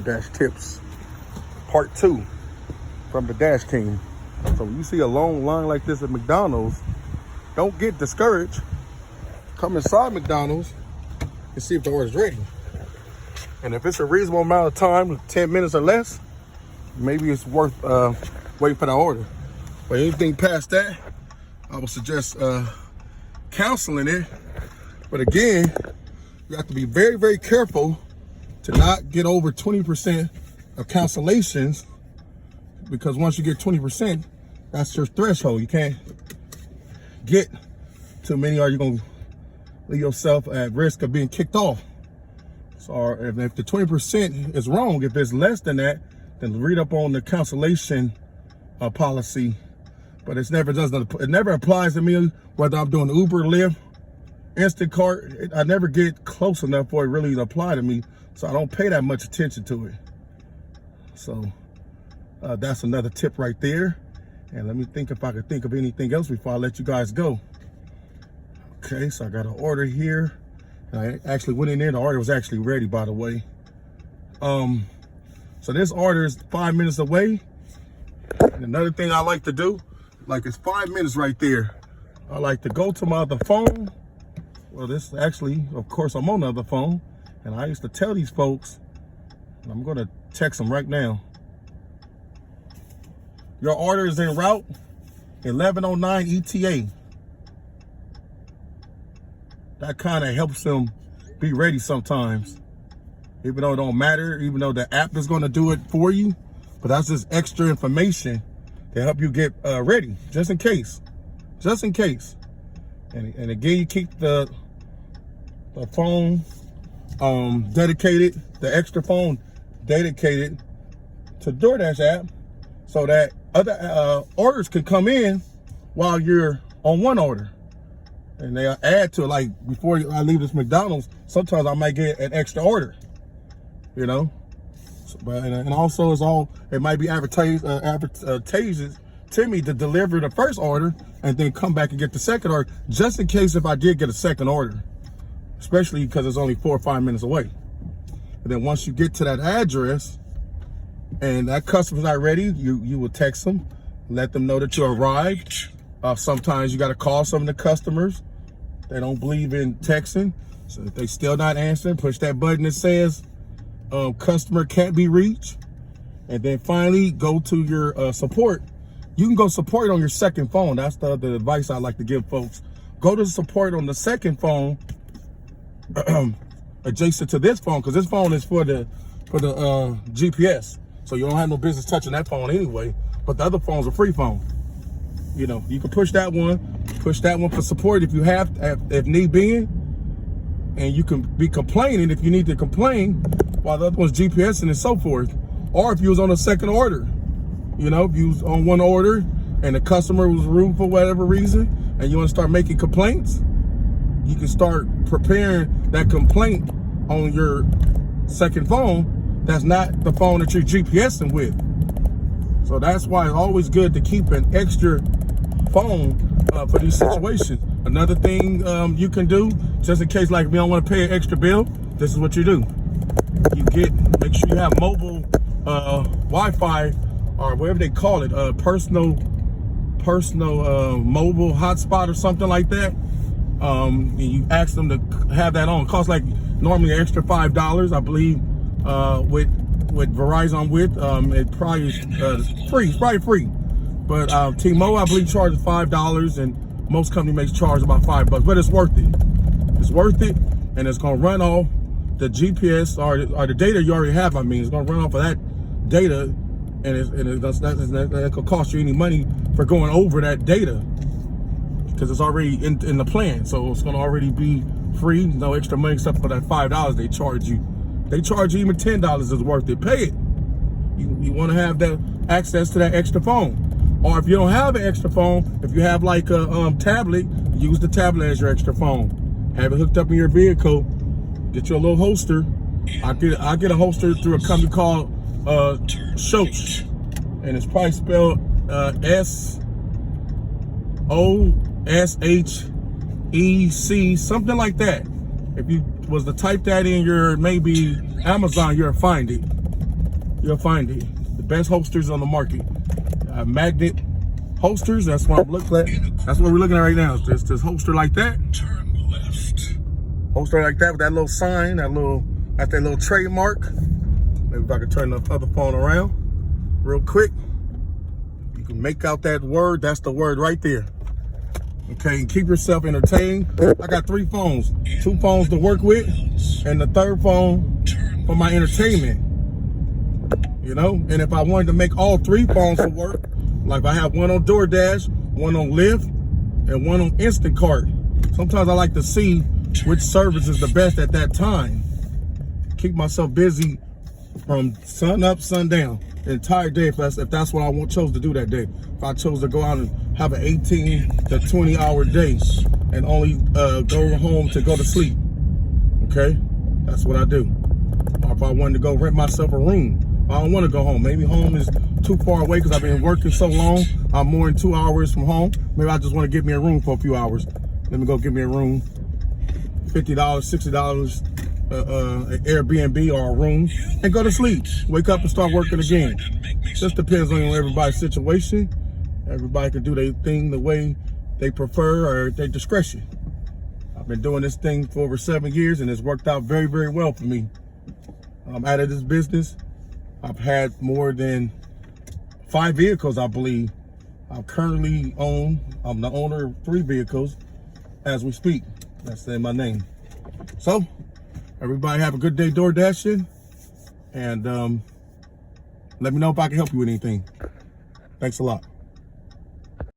Dash tips, part 2 from the Dash team. So when you see a long line like this at McDonald's, don't get discouraged. Come inside McDonald's and see if the order's ready. And if it's a reasonable amount of time, 10 minutes or less, maybe it's worth waiting for the order. But anything past that, I would suggest canceling it. But again, you have to be very, very careful to not get over 20% of cancellations, because once you get 20%, that's your threshold. You can't get too many, or you're going to leave yourself at risk of being kicked off. So if the 20% is wrong, if it's less than that, then read up on the cancellation policy. But it never applies to me, whether I'm doing Uber, Lyft, Instacart. I never get close enough for it really to apply to me, so I don't pay that much attention to it. So that's another tip right there. And let me think if I could think of anything else before I let you guys go. Okay, so I got an order here. I actually went in there, the order was actually ready, by the way. So this order is 5 minutes away. And another thing I like to do, like it's 5 minutes right there, I like to go to my other phone. Well, this actually, of course, I'm on the other phone. And I used to tell these folks, and I'm gonna text them right now, your order is en route, 1109 ETA. That kind of helps them be ready sometimes. Even though it don't matter, even though the app is gonna do it for you, but that's just extra information to help you get ready, just in case. Just in case. And again, you keep the phone dedicated, the extra phone dedicated to Doordash app, so that other orders can come in while you're on one order. And they'll add to it, like before I leave this McDonald's, sometimes I might get an extra order, you know? So, and also it might be advertised to me to deliver the first order and then come back and get the second order, just in case if I did get a second order, especially because it's only 4 or 5 minutes away. And then once you get to that address and that customer's not ready, you will text them, let them know that you arrived. Sometimes you got to call some of the customers. They don't believe in texting. So if they still not answering, push that button that says customer can't be reached. And then finally go to your support. You can go support on your second phone. That's the advice I like to give folks. Go to support on the second phone adjacent to this phone, because this phone is for the GPS. So you don't have no business touching that phone anyway. But the other phone's a free phone. You know, you can push that one for support if you have, if need be, and you can be complaining if you need to complain while the other one's GPSing and so forth. Or if you was on a second order, you know, if you was on one order and the customer was rude for whatever reason and you want to start making complaints, you can start preparing that complaint on your second phone that's not the phone that you're GPSing with. So that's why it's always good to keep an extra phone for these situations. Another thing you can do, just in case like if you don't want to pay an extra bill, this is what you do. Make sure you have mobile Wi-Fi, or whatever they call it, personal mobile hotspot or something like that. And you ask them to have that on. It costs like normally an extra $5, I believe, with Verizon it probably is free. It's probably free. But T-Mobile, I believe, charges $5, and most companies may charge about $5, but it's worth it. It's worth it, and it's gonna run off the GPS or the data you already have. I mean, it's gonna run off of that data, and it could cost you any money for going over that data, because it's already in the plan. So it's gonna already be free, no extra money except for that $5 they charge you. They charge you even $10 is worth it. Pay it. You want to have that access to that extra phone. Or if you don't have an extra phone, if you have like a tablet, use the tablet as your extra phone. Have it hooked up in your vehicle. Get you a little holster. I get a holster through a company called Shosh, and it's probably spelled SOSHEC, something like that. If you was to type that in your maybe Amazon, you'll find it. you'll find it. The best holsters on the market. Magnet holsters, that's what I'm looking at. That's what we're looking at right now. It's this holster like that. Turn left. Holster like that with that little sign, that little trademark. Maybe if I could turn the other phone around real quick. You can make out that word. That's the word right there. Okay, keep yourself entertained. I got 3 phones. 2 phones to work with, and the 3rd phone for my entertainment. You know, and if I wanted to make all 3 phones to work, like I have one on Doordash, one on Lyft, and one on Instacart. Sometimes I like to see which service is the best at that time. Keep myself busy from sun up, sundown, the entire day if that's what I chose to do that day. If I chose to go out and have an 18 to 20 hour day and only go home to go to sleep, okay? That's what I do. Or if I wanted to go rent myself a room, I don't want to go home. Maybe home is too far away because I've been working so long. I'm more than 2 hours from home. Maybe I just want to get me a room for a few hours. Let me go get me a room. $50, $60, an Airbnb or a room, and go to sleep. Wake up and start working again. Just depends on everybody's situation. Everybody can do their thing the way they prefer or at their discretion. I've been doing this thing for over 7 years and it's worked out very, very well for me. I'm out of this business. I've had more than 5 vehicles, I believe. I'm the owner of 3 vehicles as we speak. That's in my name. So, everybody have a good day door dashing. And let me know if I can help you with anything. Thanks a lot.